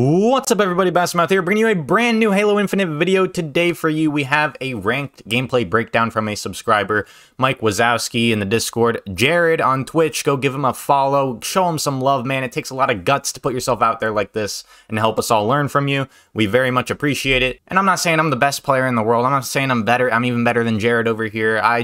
What's up everybody, Basmouth here, bringing you a brand new Halo Infinite video. Today for you, we have a ranked gameplay breakdown from a subscriber, Mike Wazowski in the Discord. Jared on Twitch, go give him a follow, show him some love, man. It takes a lot of guts to put yourself out there like this and help us all learn from you. We very much appreciate it. And I'm not saying I'm the best player in the world. I'm not saying I'm better. I'm even better than Jared over here. I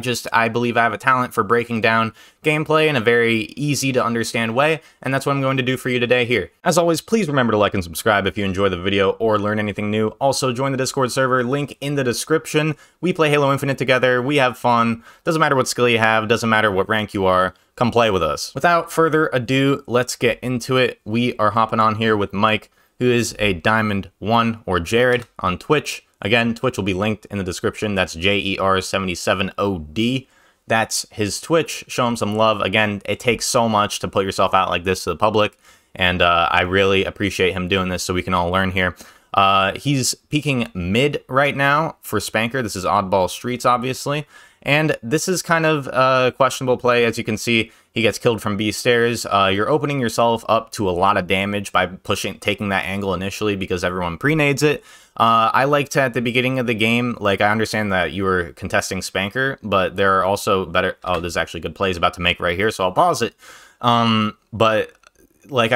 believe I have a talent for breaking down gameplay in a very easy to understand way, and that's what I'm going to do for you today here. As always, please remember to like and subscribe if you enjoy the video or learn anything new. Also, join the Discord server, link in the description. We play Halo Infinite together, we have fun. Doesn't matter what skill you have, doesn't matter what rank you are, come play with us. Without further ado, let's get into it. We are hopping on here with Mike, who is a Diamond 1, or Jared, on Twitch. Again, Twitch will be linked in the description. That's JER77OD. That's his Twitch. Show him some love. Again, it takes so much to put yourself out like this to the public, and I really appreciate him doing this so we can all learn here. He's peaking mid right now for Spanker. This is Oddball Streets, obviously, and this is kind of a questionable play. As you can see, he gets killed from B stairs. You're opening yourself up to a lot of damage by taking that angle initially because everyone pre-nades it. I liked at the beginning of the game, like, I understand that you were contesting Spanker, but there are also better... Oh, there's actually good plays about to make right here, so I'll pause it. But... like,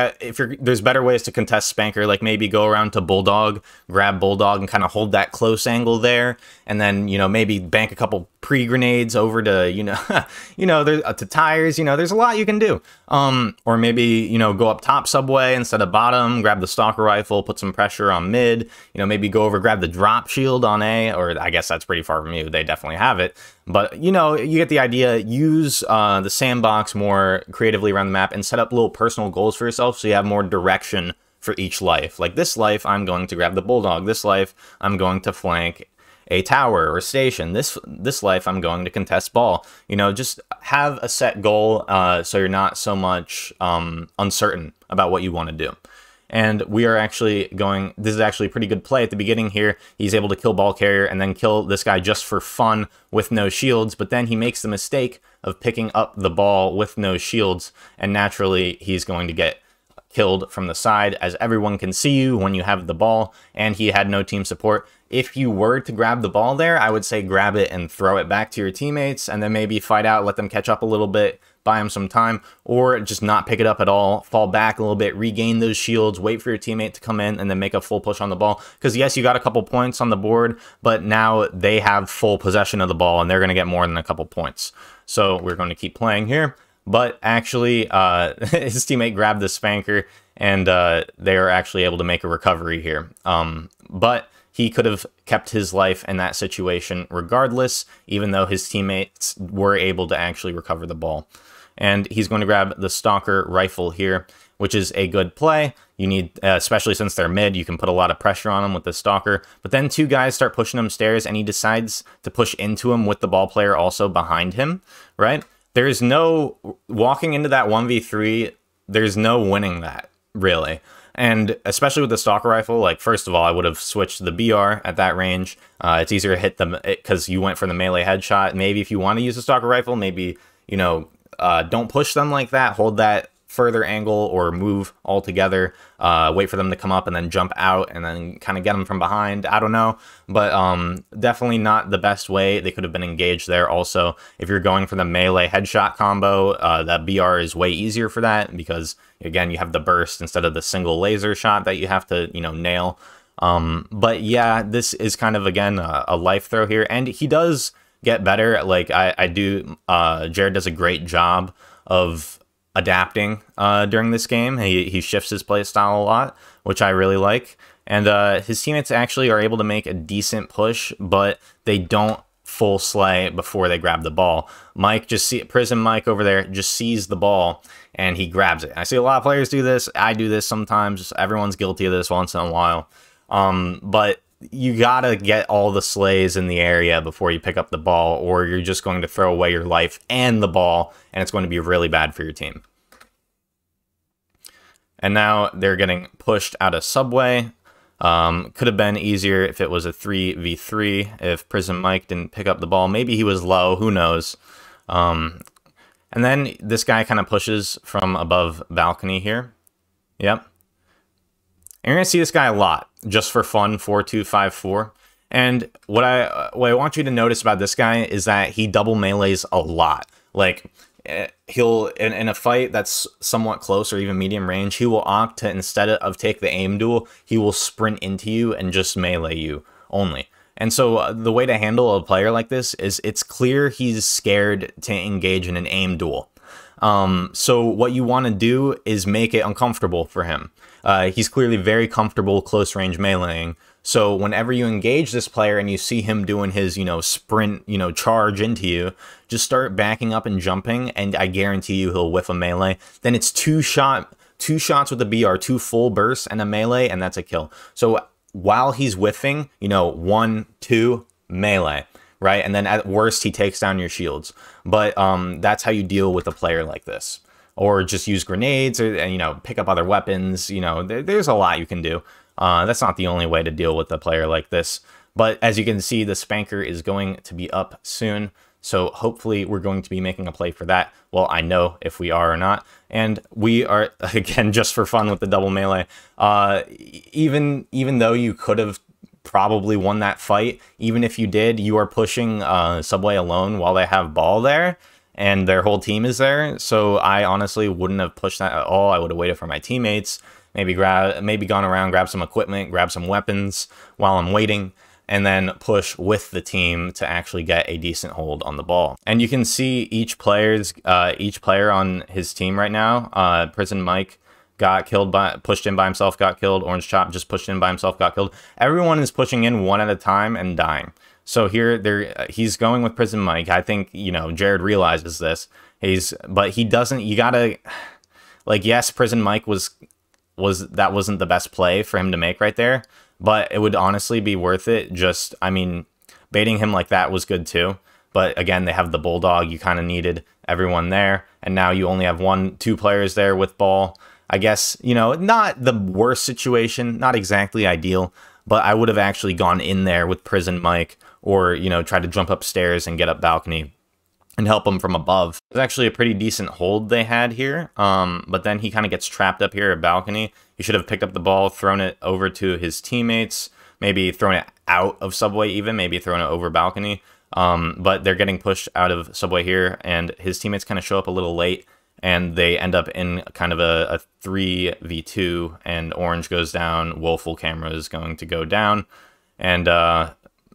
there's better ways to contest Spanker, like maybe go around to Bulldog, grab Bulldog, and kind of hold that close angle there, and then, you know, maybe bank a couple pre-grenades over to, there's to tires. There's a lot you can do. Or maybe, go up top subway instead of bottom, grab the Stalker Rifle, put some pressure on mid, maybe go over, grab the drop shield on A, or I guess that's pretty far from you. They definitely have it. But, you get the idea. Use the sandbox more creatively around the map and set up little personal goals for yourself so you have more direction for each life. Like this life, I'm going to grab the Bulldog. This life, I'm going to flank a tower or station. This life, I'm going to contest ball. Just have a set goal so you're not so much uncertain about what you want to do. And we are actually going... This is actually a pretty good play at the beginning here. He's able to kill ball carrier and then kill this guy just for fun with no shields, but then he makes the mistake of picking up the ball with no shields, and naturally he's going to get killed from the side, as everyone can see you when you have the ball, and he had no team support. If you were to grab the ball there, I would say grab it and throw it back to your teammates, and then maybe fight out, let them catch up a little bit, buy them some time, or just not pick it up at all, fall back a little bit, regain those shields, wait for your teammate to come in, and then make a full push on the ball. Because yes, you got a couple points on the board, but now they have full possession of the ball, and they're going to get more than a couple points. So we're going to keep playing here. But actually, his teammate grabbed the Spanker, and they are actually able to make a recovery here. But he could have kept his life in that situation regardless, even though his teammates were able to actually recover the ball. And he's going to grab the Stalker Rifle here, which is a good play. You need, especially since they're mid, you can put a lot of pressure on him with the Stalker. But then two guys start pushing him stairs, and he decides to push into him with the ball player also behind him, right? There's no... Walking into that 1v3, there's no winning that, really. And especially with the Stalker Rifle, like, first of all, I would have switched to the BR at that range. It's easier to hit them because you went for the melee headshot. Maybe if you want to use a Stalker Rifle, maybe, don't push them like that. Hold that further angle or move altogether. Wait for them to come up and then jump out and then kind of get them from behind. I don't know. But definitely not the best way. They could have been engaged there. Also, if you're going for the melee headshot combo, that BR is way easier for that because, again, you have the burst instead of the single laser shot that you have to, nail. But yeah, this is kind of, again, a life throw here. And he does get better. Like, Jared does a great job of adapting during this game. He shifts his play style a lot, which I really like. And his teammates actually are able to make a decent push, but they don't full slay before they grab the ball. Prison Mike over there just sees the ball and he grabs it. I see a lot of players do this. I do this sometimes. Everyone's guilty of this once in a while. But you gotta get all the slays in the area before you pick up the ball, or you're just going to throw away your life and the ball, and it's going to be really bad for your team. And now they're getting pushed out of subway. Could have been easier if it was a 3v3, if Prison Mike didn't pick up the ball. Maybe he was low, who knows. And then this guy kind of pushes from above balcony here. Yep. And you're going to see this guy a lot, just for fun, 4-2-5-4. And what I want you to notice about this guy is that he double melees a lot. Like, he'll, in a fight that's somewhat close or even medium range, he will opt to, instead of take the aim duel, he will sprint into you and just melee you only. And so the way to handle a player like this is it's clear he's scared to engage in an aim duel. So what you want to do is make it uncomfortable for him. He's clearly very comfortable close range meleeing. So whenever you engage this player and you see him doing his, sprint, charge into you, just start backing up and jumping, and I guarantee you he'll whiff a melee. Then it's two shots with a BR, 2 full bursts and a melee, and that's a kill. So while he's whiffing, 1, 2, melee, right? And then at worst, he takes down your shields. But that's how you deal with a player like this. Or just use grenades, or pick up other weapons. There's a lot you can do. That's not the only way to deal with a player like this. But as you can see, the Spanker is going to be up soon. So hopefully we're going to be making a play for that. Well, I know if we are or not. And we are, again, just for fun with the double melee. Even though you could have probably won that fight, even if you did, you are pushing Subway alone while they have ball there. And their whole team is there. So I honestly wouldn't have pushed that at all. I would have waited for my teammates. Maybe gone around, grab some equipment, grab some weapons while I'm waiting, and then push with the team to actually get a decent hold on the ball. And you can see each player on his team right now. Prison Mike got killed pushed in by himself, got killed. Orange Chop just pushed in by himself, got killed. Everyone is pushing in one at a time and dying. So here he's going with Prison Mike. I think, Jared realizes this. But he doesn't. You gotta, yes, Prison Mike that wasn't the best play for him to make right there, but it would honestly be worth it. Baiting him like that was good too. But again, they have the Bulldog. You kind of needed everyone there, and now you only have 2 players there with ball. I guess, not the worst situation, not exactly ideal, but I would have actually gone in there with Prison Mike, or, try to jump upstairs and get up balcony and help him from above. It was actually a pretty decent hold they had here, but then he kind of gets trapped up here at balcony. He should have picked up the ball, thrown it over to his teammates, maybe thrown it out of Subway even, maybe thrown it over balcony. But they're getting pushed out of Subway here, and his teammates kind of show up a little late, and they end up in kind of a 3v2, and Orange goes down, Woeful Camera is going to go down, and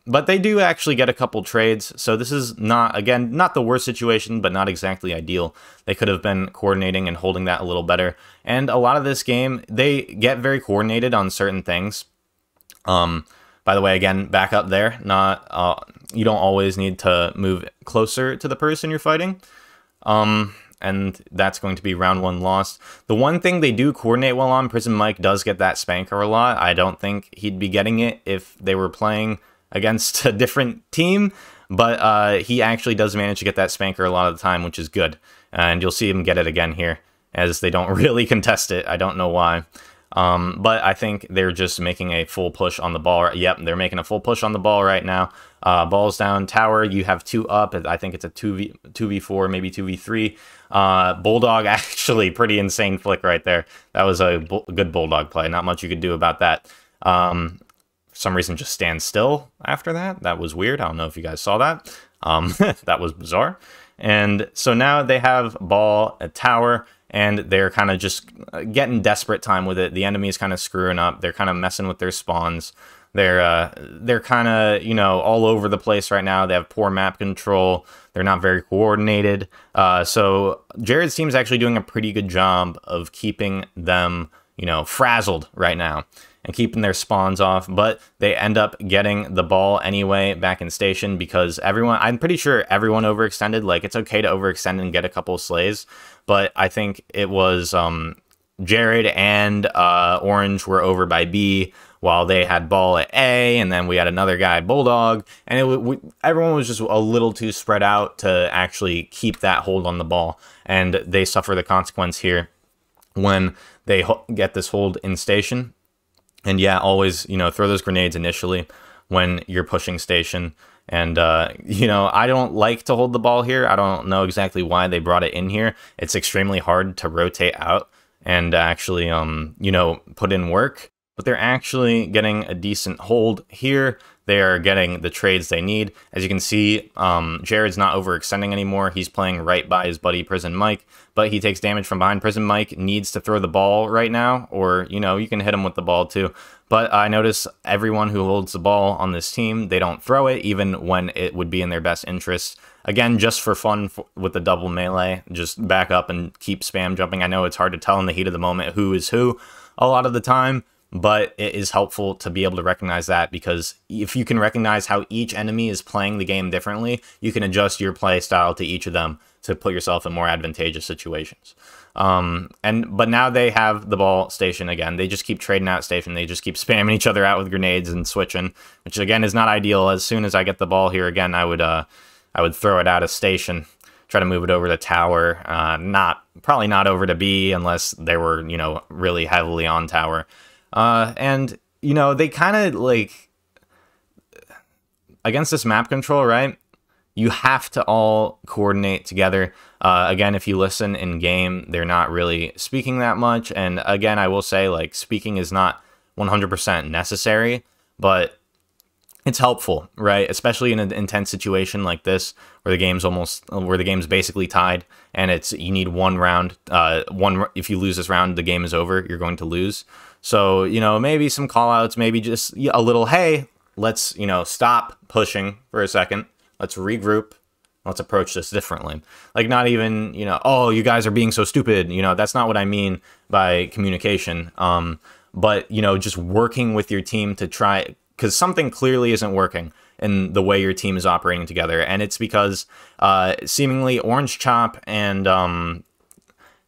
but they do actually get a couple trades, so this is not the worst situation, but not exactly ideal. They could have been coordinating and holding that a little better, and a lot of this game, they get very coordinated on certain things. By the way, again, back up there, you don't always need to move closer to the person you're fighting. And that's going to be round 1 lost. The one thing they do coordinate well on, Prison Mike does get that Spanker a lot. I don't think he'd be getting it if they were playing against a different team, but he actually does manage to get that Spanker a lot of the time, which is good. And you'll see him get it again here, as they don't really contest it. I don't know why. But I think they're just making a full push on the ball. Yep, they're making a full push on the ball right now. Ball's down, tower, you have 2 up. I think it's a 2v4, maybe 2v3. Bulldog, actually, pretty insane flick right there. That was a good Bulldog play. Not much you could do about that. For some reason, just stand still after that. That was weird. I don't know if you guys saw that. That was bizarre. And so now they have ball at tower, and they're kind of just getting desperate time with it. The enemy is kind of screwing up. They're kind of messing with their spawns. They're kind of, all over the place right now. They have poor map control. They're not very coordinated. So Jared's team is actually doing a pretty good job of keeping them, frazzled right now and keeping their spawns off. But they end up getting the ball anyway back in station, because I'm pretty sure everyone overextended. Like, it's okay to overextend and get a couple of slays. But I think it was Jared and Orange were over by B, while they had ball at A, and then we had another guy, Bulldog, and everyone was just a little too spread out to actually keep that hold on the ball, and they suffer the consequence here when they get this hold in station. And yeah, always, throw those grenades initially when you're pushing station. And, I don't like to hold the ball here. I don't know exactly why they brought it in here. It's extremely hard to rotate out and actually, put in work. but they're actually getting a decent hold here. They are getting the trades they need. As you can see, Jared's not overextending anymore. He's playing right by his buddy Prison Mike, but he takes damage from behind. Prison Mike needs to throw the ball right now, or, you know, you can hit him with the ball too. But I notice everyone who holds the ball on this team, they don't throw it, even when it would be in their best interest. Again, just for fun with the double melee, just back up and keep spam jumping. I know it's hard to tell in the heat of the moment who is who a lot of the time, but it is helpful to be able to recognize that, because if you can recognize how each enemy is playing the game differently, you can adjust your play style to each of them to put yourself in more advantageous situations. But now they have the ball station again. They just keep trading out station. They just keep spamming each other out with grenades and switching, which again is not ideal. As soon as I get the ball here again, I would throw it out of station, try to move it over to tower, probably not over to B unless they were, you know, really heavily on tower. And, you know, they kind of, like, against this map control, right, you have to all coordinate together. Again, if you listen in game, they're not really speaking that much. And again, I will say, like, speaking is not 100% necessary, but it's helpful, right? Especially in an intense situation like this, where the game's basically tied, and you need one round. If you lose this round, the game is over. You're going to lose. So, you know, maybe some call outs, maybe just a little, hey, let's, you know, stop pushing for a second. Let's regroup. Let's approach this differently. Like, not even, you know, oh, you guys are being so stupid. You know, that's not what I mean by communication. But, you know, just working with your team to try, because something clearly isn't working in the way your team is operating together. And it's because seemingly Orange Chop and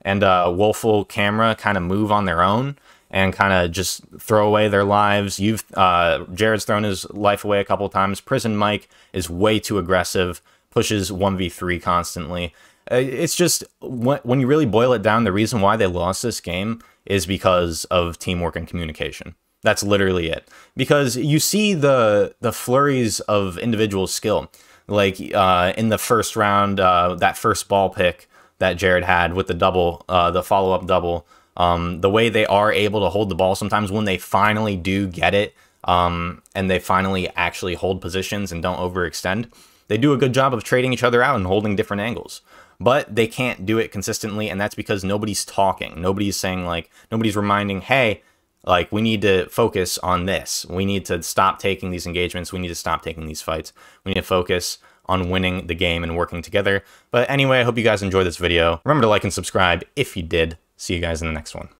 Wolful Camera kind of move on their own and kind of just throw away their lives. Jared's thrown his life away a couple times. Prison Mike is way too aggressive, pushes 1v3 constantly. It's just, when you really boil it down, the reason why they lost this game is because of teamwork and communication. That's literally it. Because you see the flurries of individual skill. Like in the first round, that first ball pick that Jared had with the follow-up double, the way they are able to hold the ball sometimes when they finally do get it, and they finally actually hold positions and don't overextend, they do a good job of trading each other out and holding different angles. But they can't do it consistently, and that's because nobody's talking. Nobody's saying, like, nobody's reminding, hey, like, we need to focus on this. We need to stop taking these engagements. We need to stop taking these fights. We need to focus on winning the game and working together. But anyway, I hope you guys enjoyed this video. Remember to like and subscribe if you did. See you guys in the next one.